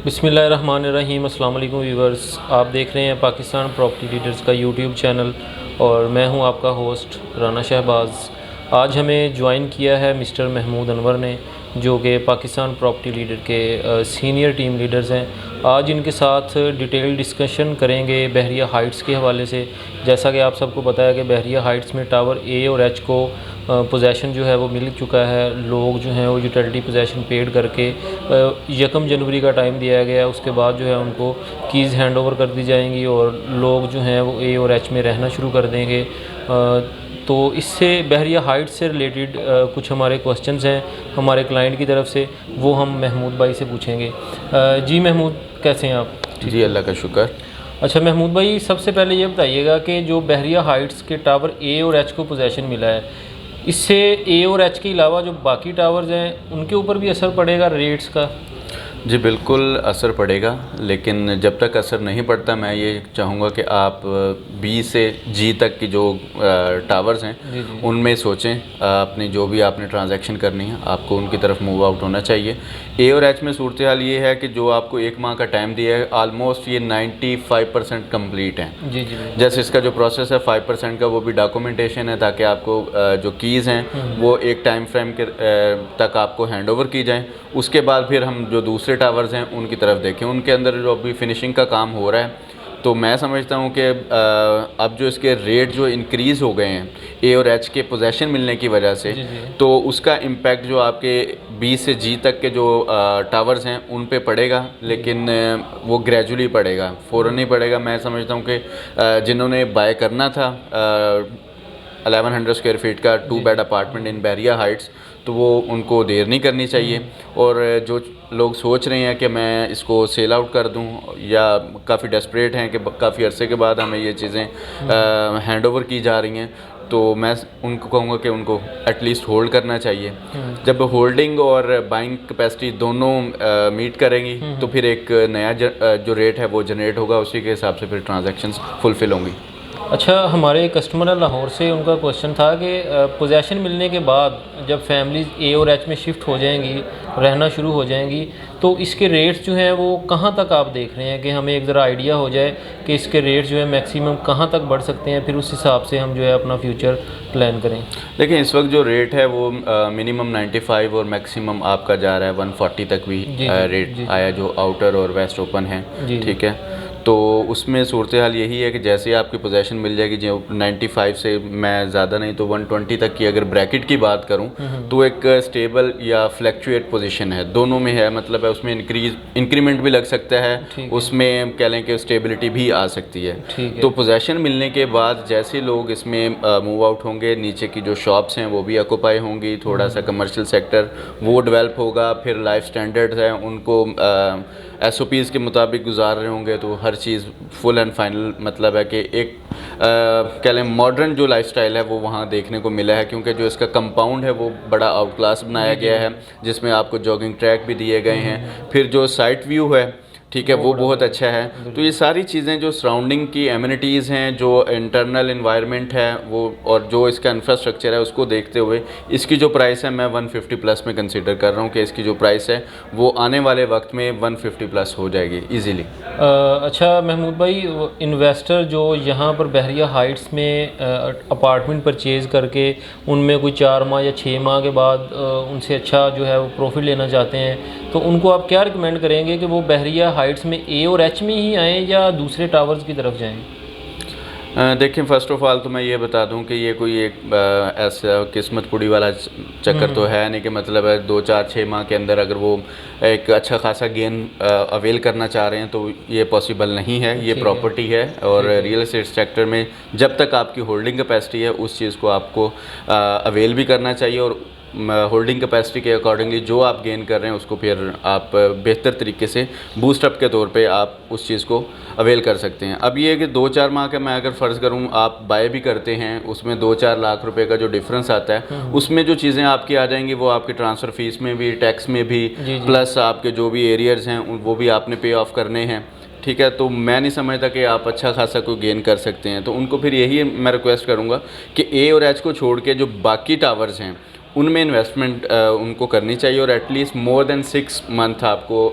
बिस्मिल्लाहिर्रहमानिर्रहीम। अस्सलाम वालेकुम व्यूवर्स, आप देख रहे हैं पाकिस्तान प्रॉपर्टी लीडर्स का यूट्यूब चैनल और मैं हूं आपका होस्ट राना शहबाज। आज हमें ज्वाइन किया है मिस्टर महमूद अनवर ने, जो कि पाकिस्तान प्रॉपर्टी लीडर के सीनियर टीम लीडर्स हैं। आज इनके साथ डिटेल डिस्कशन करेंगे बहरिया हाइट्स के हवाले से। जैसा कि आप सबको पता है कि बहरिया हाइट्स में टावर ए और एच को पोजेसन जो है वो मिल चुका है। लोग जो हैं वो यूटिलिटी पोजेसन पेड करके 1 जनवरी का टाइम दिया गया है। उसके बाद जो है उनको कीज़ हैंड ओवर कर दी जाएंगी और लोग जो हैं वो ए और एच में रहना शुरू कर देंगे। तो इससे बहरिया हाइट्स से रिलेटेड कुछ हमारे क्वेश्चंस हैं हमारे क्लाइंट की तरफ से, वो हम महमूद भाई से पूछेंगे। जी महमूद, कैसे हैं आप? जी अल्लाह का शुक्र। अच्छा महमूद भाई, सबसे पहले ये बताइएगा कि जो बहरिया हाइट्स के टावर ए और एच को पोजेसन मिला है, इससे ए और एच के अलावा जो बाकी टावर्स हैं उनके ऊपर भी असर पड़ेगा रेट्स का? जी बिल्कुल असर पड़ेगा, लेकिन जब तक असर नहीं पड़ता मैं ये चाहूँगा कि आप बी से जी तक की जो टावर्स हैं उनमें सोचें। अपनी जो भी आपने ट्रांजैक्शन करनी है आपको उनकी तरफ मूव आउट होना चाहिए। ए और एच में सूरत हाल ये है कि जो आपको 1 माह का टाइम दिया है, आलमोस्ट ये 95% कम्प्लीट हैं। जी। जैसे इसका जो प्रोसेस है 5% का वो भी डॉक्यूमेंटेशन है, ताकि आपको जो कीज़ हैं वो एक टाइम फ्रेम के तक आपको हैंड ओवर की जाएँ। उसके बाद फिर हम जो दूसरे टावर्स हैं उनकी तरफ देखें, उनके अंदर जो अभी फिनिशिंग का काम हो रहा है। तो मैं समझता हूँ कि अब जो इसके रेट जो इंक्रीज़ हो गए हैं ए और एच के पोजेसन मिलने की वजह से, तो उसका इम्पैक्ट जो आपके बी से जी तक के जो टावर्स हैं उन पे पड़ेगा, लेकिन वो ग्रेजुअली पड़ेगा, फ़ौरन नहीं पड़ेगा। मैं समझता हूँ कि जिन्होंने बाय करना था 1100 स्क्वायर फीट का 2 bed apartment in Bahria Heights, तो वो उनको देर नहीं करनी चाहिए। और जो लोग सोच रहे हैं कि मैं इसको सेल आउट कर दूं या काफ़ी डेस्परेट हैं कि काफ़ी अरसे के बाद हमें ये चीज़ें हैंड ओवर की जा रही हैं, तो मैं उनको कहूँगा कि उनको एटलीस्ट होल्ड करना चाहिए। जब होल्डिंग और बाइंग कैपेसिटी दोनों मीट करेंगी तो फिर एक नया जो रेट है वो जनरेट होगा, उसी के हिसाब से फिर ट्रांजैक्शंस फुलफ़िल होंगी। अच्छा, हमारे कस्टमर है लाहौर से, उनका क्वेश्चन था कि पोजेसन मिलने के बाद जब फैमिलीज़ ए और एच में शिफ्ट हो जाएंगी, रहना शुरू हो जाएंगी, तो इसके रेट्स जो हैं वो कहाँ तक आप देख रहे हैं कि हमें एक ज़रा आइडिया हो जाए कि इसके रेट्स जो है मैक्सिमम कहाँ तक बढ़ सकते हैं, फिर उस हिसाब से हम जो है अपना फ्यूचर प्लान करें। देखिए इस वक्त जो रेट है वो मिनिमम 95 और मैक्सिमम आपका जा रहा है 140 तक भी रेट आया, जो आउटर और वेस्ट ओपन है। ठीक है, तो उसमें सूरत हाल यही है कि जैसे आपकी पोजेसन मिल जाएगी, जो 95 से मैं ज़्यादा नहीं तो 120 तक की अगर ब्रैकेट की बात करूं, तो एक स्टेबल या फ्लैक्चुएट पोजीशन है, दोनों में है। मतलब है उसमें इंक्रीमेंट भी लग सकता है, उसमें कह लें कि स्टेबिलिटी भी आ सकती है। तो पोजेसन मिलने के बाद जैसे लोग इसमें मूव आउट होंगे, नीचे की जो शॉप्स हैं वो भी ऑक्यूपाई होंगी, थोड़ा सा कमर्शियल सेक्टर वो डेवलप होगा, फिर लाइफ स्टैंडर्ड्स हैं उनको SOPs के मुताबिक गुजार रहे होंगे, तो हर चीज़ फुल एंड फाइनल मतलब है कि एक कह लें मॉडर्न जो लाइफस्टाइल है वो वहाँ देखने को मिला है। क्योंकि जो इसका कंपाउंड है वो बड़ा आउट क्लास बनाया गया है, जिसमें आपको जॉगिंग ट्रैक भी दिए गए हैं, फिर जो साइट व्यू है ठीक है वो बहुत अच्छा है। तो ये सारी चीज़ें जो सराउंडिंग की एमिनिटीज़ हैं, जो इंटरनल इन्वायरमेंट है वो, और जो इसका इंफ्रास्ट्रक्चर है उसको देखते हुए इसकी जो प्राइस है मैं 150 प्लस में कंसीडर कर रहा हूँ कि इसकी जो प्राइस है वो आने वाले वक्त में 150 प्लस हो जाएगी ईज़िली। अच्छा महमूद भाई, इन्वेस्टर जो यहाँ पर बहरिया हाइट्स में अपार्टमेंट परचेज़ करके उनमें कोई 4 माह या 6 माह के बाद उनसे अच्छा जो है वो प्रॉफिट लेना चाहते हैं, तो उनको आप क्या रिकमेंड करेंगे कि वो बहरिया हाइट्स में ए और एच में ही आएँ या दूसरे टावर्स की तरफ जाएं? देखें फ़र्स्ट ऑफ़ ऑल तो मैं ये बता दूं कि ये कोई एक ऐसा किस्मत पुड़ी वाला चक्कर तो है नहीं कि मतलब है 2, 4, 6 माह के अंदर अगर वो एक अच्छा खासा गेन अवेल करना चाह रहे हैं तो ये पॉसिबल नहीं है। ये प्रॉपर्टी है और रियल एस्टेट सेक्टर में जब तक आपकी होल्डिंग कैपेसिटी है उस चीज़ को आपको अवेल भी करना चाहिए, और होल्डिंग कैपेसिटी के अकॉर्डिंगली जो आप गेन कर रहे हैं उसको फिर आप बेहतर तरीके से बूस्टअप के तौर पे आप उस चीज़ को अवेल कर सकते हैं। अब ये है कि 2-4 माह का मैं अगर फ़र्ज़ करूँ आप बाय भी करते हैं, उसमें 2-4 लाख रुपए का जो डिफरेंस आता है उसमें जो चीज़ें आपकी आ जाएंगी वो आपकी ट्रांसफ़र फ़ीस में भी, टैक्स में भी, प्लस आपके जो भी एरियर्स हैं वो भी आपने पे ऑफ करने हैं। ठीक है, तो मैं नहीं समझता कि आप अच्छा खासा कोई गेन कर सकते हैं। तो उनको फिर यही मैं रिक्वेस्ट करूँगा कि ए और एच को छोड़ के जो बाकी टावर्स हैं उनमें इन्वेस्टमेंट उनको करनी चाहिए और एटलीस्ट मोर देन 6 मंथ आपको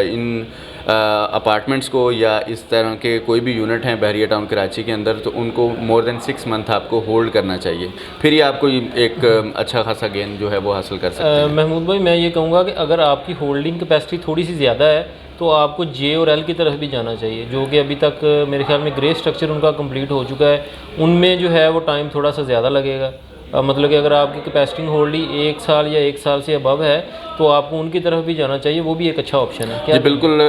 इन अपार्टमेंट्स को या इस तरह के कोई भी यूनिट हैं बहरिया टाउन कराची के अंदर, तो उनको मोर देन 6 मंथ आपको होल्ड करना चाहिए, फिर ही आपको एक अच्छा खासा गेन जो है वो हासिल कर सकते हैं। महमूद भाई, मैं ये कहूँगा कि अगर आपकी होल्डिंग कैपेसिटी थोड़ी सी ज़्यादा है तो आपको जे और एल की तरफ भी जाना चाहिए, जो कि अभी तक मेरे ख्याल में ग्रे स्ट्रक्चर उनका कंप्लीट हो चुका है। उनमें जो है वो टाइम थोड़ा सा ज़्यादा लगेगा। मतलब कि अगर आपकी कैपेसिटी होल्डिंग 1 साल या 1 साल से अबव है तो आपको उनकी तरफ भी जाना चाहिए, वो भी एक अच्छा ऑप्शन है। क्या जी बिल्कुल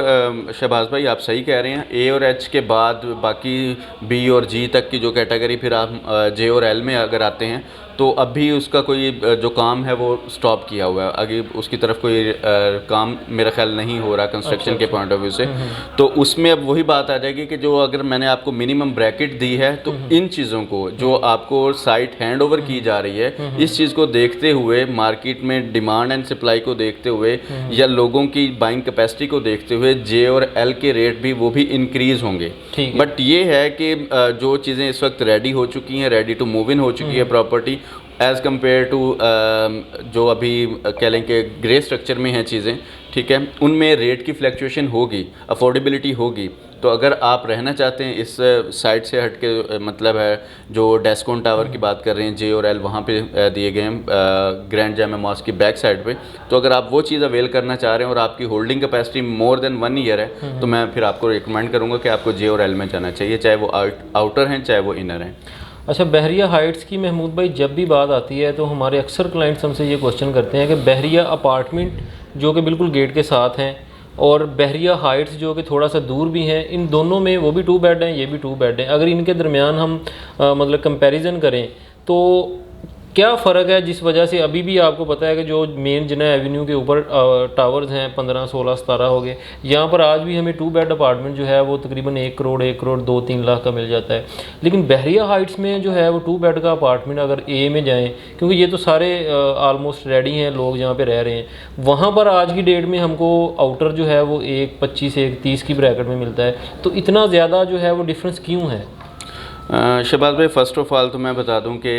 शहबाज भाई, आप सही कह रहे हैं। ए और एच के बाद बाकी बी और जी तक की जो कैटेगरी, फिर आप जे और एल में अगर आते हैं तो अभी उसका कोई जो काम है वो स्टॉप किया हुआ है, आगे उसकी तरफ कोई काम मेरा ख्याल नहीं हो रहा कंस्ट्रक्शन के पॉइंट ऑफ व्यू से। तो उसमें अब वही बात आ जाएगी कि जो अगर मैंने आपको मिनिमम ब्रैकेट दी है तो इन चीज़ों को जो आपको साइट हैंड ओवर की जा रही है, इस चीज़ को देखते हुए, मार्केट में डिमांड एंड सप्लाई को देखते हुए या लोगों की बाइंग कैपेसिटी को देखते हुए जे और एल के रेट भी वो भी इंक्रीज़ होंगे। बट ये है कि जो चीज़ें इस वक्त रेडी हो चुकी हैं, रेडी टू मूव इन हो चुकी है प्रॉपर्टी, एज़ कम्पेयर टू जो अभी कह लें कि ग्रे स्ट्रक्चर में हैं चीज़ें, ठीक है, उनमें रेट की फ्लैक्चुएशन होगी, अफोर्डेबिलिटी होगी। तो अगर आप रहना चाहते हैं इस साइड से हट के, मतलब है जो डेस्कोन टावर की बात कर रहे हैं, जे और एल वहाँ पे दिए गए हैं ग्रैंड जामा मॉस्क की बैक साइड पे, तो अगर आप वो चीज़ अवेल करना चाह रहे हैं और आपकी holding capacity more than 1 year है, तो मैं फिर आपको रिकमेंड करूँगा कि आपको जे और एल में जाना चाहिए, चाहे वो आउटर हैं चाहे वो इनर हैं। अच्छा, बहरिया हाइट्स की महमूद भाई जब भी बात आती है तो हमारे अक्सर क्लाइंट्स हमसे ये क्वेश्चन करते हैं कि बहरिया अपार्टमेंट जो कि बिल्कुल गेट के साथ हैं और बहरिया हाइट्स जो कि थोड़ा सा दूर भी हैं, इन दोनों में वो भी 2 बेड हैं, ये भी 2 बेड हैं, अगर इनके दरमियान हम मतलब कंपैरिजन करें तो क्या फ़र्क है, जिस वजह से अभी भी आपको पता है कि जो मेन जिना एवेन्यू के ऊपर टावर्स हैं 15, 16, 17 हो गए, यहाँ पर आज भी हमें 2 बेड अपार्टमेंट जो है वो तकरीबन 1 करोड़ 1 करोड़ 2-3 लाख का मिल जाता है। लेकिन बहरिया हाइट्स में जो है वो 2 बेड का अपार्टमेंट अगर ए में जाएँ, क्योंकि ये तो सारे आलमोस्ट रेडी हैं, लोग जहाँ पर रह रहे हैं, वहाँ पर आज की डेट में हमको आउटर जो है वो 1.25 1.30 की ब्रैकेट में मिलता है। तो इतना ज़्यादा जो है वो डिफरेंस क्यों है? शहबाज भाई, फ़र्स्ट ऑफ़ ऑल तो मैं बता दूं कि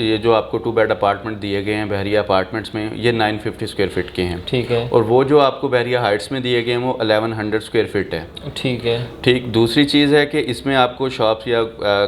ये जो आपको 2 बेड अपार्टमेंट दिए गए हैं बहरिया अपार्टमेंट्स में, ये 950 स्क्वायर फीट के हैं, ठीक है, और वो जो आपको बहरिया हाइट्स में दिए गए हैं वो 1100 स्क्वायर फीट है, ठीक है। ठीक, दूसरी चीज़ है कि इसमें आपको शॉप्स या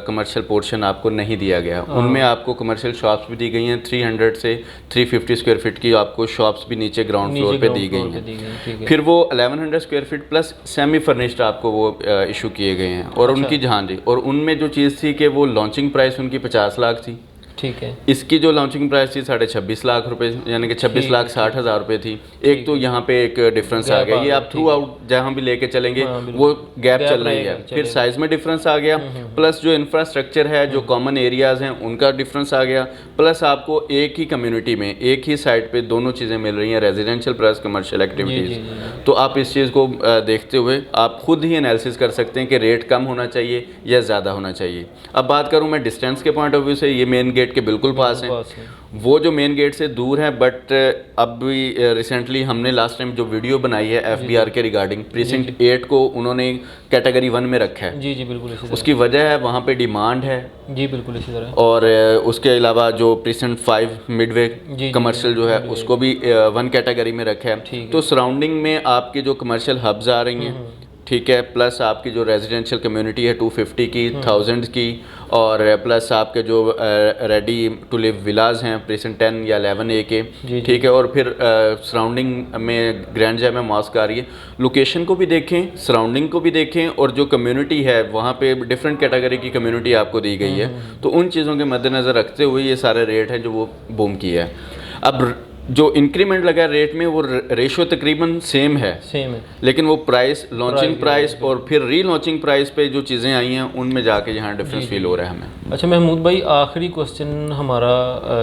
कमर्शियल पोर्शन आपको नहीं दिया गया, उनमें आपको कमर्शियल शॉप्स भी दी गई हैं, 300 से 350 स्क्वायर फीट की आपको शॉप्स भी नीचे ग्राउंड फ्लोर पर दी गई हैं। फिर वो 1100 square feet plus semi furnished आपको वो इशू किए गए हैं, और उनकी जहाँ जी, और उनमें जो चीज़ थी कि वो लॉन्चिंग प्राइस उनकी 50 लाख थी, ठीक है। इसकी जो लॉन्चिंग प्राइस थी 26.5 लाख रुपए, यानी कि 26,60,000 रुपए थी। एक तो यहाँ पे एक डिफरेंस आ गया, ये आप थ्रू आउट जहाँ भी लेके चलेंगे वो गैप चल रही है। फिर साइज में डिफरेंस आ गया, प्लस जो इंफ्रास्ट्रक्चर है, जो कॉमन एरियाज हैं उनका डिफरेंस आ गया, प्लस आपको एक ही कम्युनिटी में एक ही साइट पे दोनों चीज़ें मिल रही हैं, रेजिडेंशियल प्लस कमर्शियल एक्टिविटीज़। तो आप इस चीज़ को देखते हुए आप खुद ही एनालिसिस कर सकते हैं कि रेट कम होना चाहिए या ज़्यादा होना चाहिए। अब बात करूँ मैं डिस्टेंस के पॉइंट ऑफ व्यू से, ये मेन गेट के बिल्कुल पास हैं, वो जो मेन गेट से दूर है, बट अब भी रिसेंटली हमने लास्ट टाइम जो वीडियो बनाई है FBR के रिगार्डिंग, प्रीसिंक्ट 8 को उन्होंने कैटेगरी 1 में रखा है। जी बिल्कुल इसी तरह। उसकी वजह है वहाँ पे डिमांड है, जी बिल्कुल इसी तरह। और उसके अलावा जो प्रीसिंक्ट 5 मिडवे कमर्शियल जो है उसको भी 1 कैटेगरी में रखा है। तो सराउंडिंग में आपके जो कमर्शियल हब्स आ रही हैं, ठीक है, प्लस आपकी जो रेजिडेंशियल कम्युनिटी है 250 की, 1000 की, और प्लस आपके जो रेडी टू लिव विलाज हैं प्रीसिंक्ट 10 या 11A के, ठीक है, और फिर सराउंडिंग में ग्रैंड जामा मॉस्क आ रही है। लोकेशन को भी देखें, सराउंडिंग को भी देखें, और जो कम्युनिटी है वहाँ पे डिफरेंट कैटेगरी की कम्युनिटी आपको दी गई है। तो उन चीज़ों के मद्देनज़र रखते हुए ये सारे रेट हैं जो वो बूम किया है। अब जो इंक्रीमेंट लगा रेट में वो रेशो तकरीबन सेम है, लेकिन वो प्राइस, लॉन्चिंग प्राइस और फिर री लॉन्चिंग प्राइस पे जो चीज़ें आई हैं उनमें जाके यहाँ डिफरेंस फील हो रहा है हमें। अच्छा महमूद भाई, आखिरी क्वेश्चन हमारा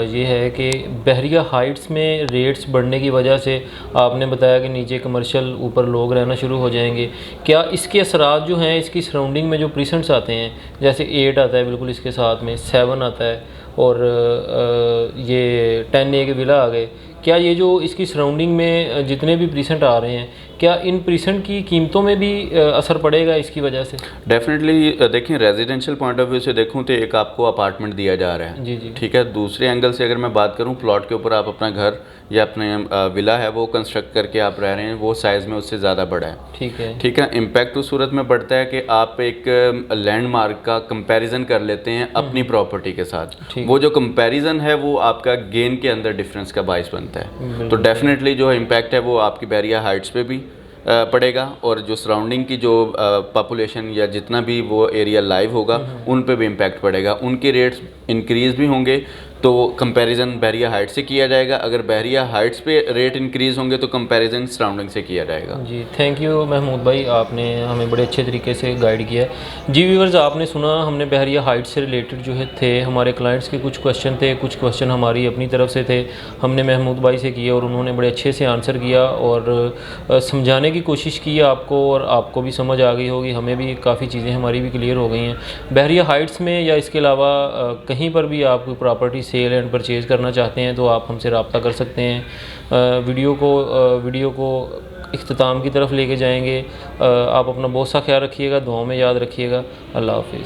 ये है कि बहरिया हाइट्स में रेट्स बढ़ने की वजह से आपने बताया कि नीचे कमर्शियल, ऊपर लोग रहना शुरू हो जाएंगे, क्या इसके असरात जो हैं इसकी सराउंडिंग में जो प्रीसेंट्स आते हैं, जैसे 8 आता है बिल्कुल इसके साथ में, 7 आता है, और ये 10A के विला आ गए, क्या ये जो इसकी सराउंडिंग में जितने भी प्रीसेंट आ रहे हैं, क्या इन प्रीसेंट की कीमतों में भी असर पड़ेगा इसकी वजह से? डेफिनेटली देखिए, रेजिडेंशियल पॉइंट ऑफ व्यू से देखूं तो एक आपको अपार्टमेंट दिया जा रहा है, जी जी, ठीक है। दूसरे एंगल से अगर मैं बात करूं, प्लॉट के ऊपर आप अपना घर या अपने विला है वो कंस्ट्रक्ट करके आप रह रहे हैं, वो साइज़ में उससे ज़्यादा बड़ा है, ठीक है। इम्पैक्ट उस सूरत में पड़ता है कि आप एक लैंडमार्क का कंपैरिजन कर लेते हैं अपनी प्रॉपर्टी के साथ, वो जो कंपैरिजन है वो आपका गेन के अंदर डिफरेंस का बाइस बनता है। तो डेफिनेटली जो इम्पैक्ट है वो आपकी बैरिया हाइट्स पे भी पड़ेगा, और जो सराउंडिंग की जो पॉपुलेशन या जितना भी वो एरिया लाइव होगा उन पे भी इम्पैक्ट पड़ेगा। उनके रेट्स इंक्रीज़ भी होंगे तो कंपैरिजन बैरिया हाइट से किया जाएगा, अगर बैरिया हाइट्स पे रेट इंक्रीज़ होंगे तो कंपैरिजन सराउंडिंग से किया जाएगा। जी, थैंक यू महमूद भाई, आपने हमें बड़े अच्छे तरीके से गाइड किया है। जी व्यूअर्स, आपने सुना, हमने बहरिया हाइट से रिलेटेड जो है थे हमारे क्लाइंट्स के कुछ क्वेश्चन थे, कुछ क्वेश्चन हमारी अपनी तरफ से थे, हमने महमूद भाई से किए और उन्होंने बड़े अच्छे से आंसर किया और समझाने की कोशिश की आपको, और आपको भी समझ आ गई होगी, हमें भी काफ़ी चीज़ें हमारी भी क्लियर हो गई हैं। बहरिया हाइट्स में या इसके अलावा कहीं पर भी आप कोई प्रॉपर्टी सेल एंड परचेज़ करना चाहते हैं तो आप हमसे रब्ता कर सकते हैं। वीडियो को इख्तिताम की तरफ लेके जाएंगे। आप अपना बहुत सा ख्याल रखिएगा, दुआओं में याद रखिएगा। अल्लाह हाफिज़।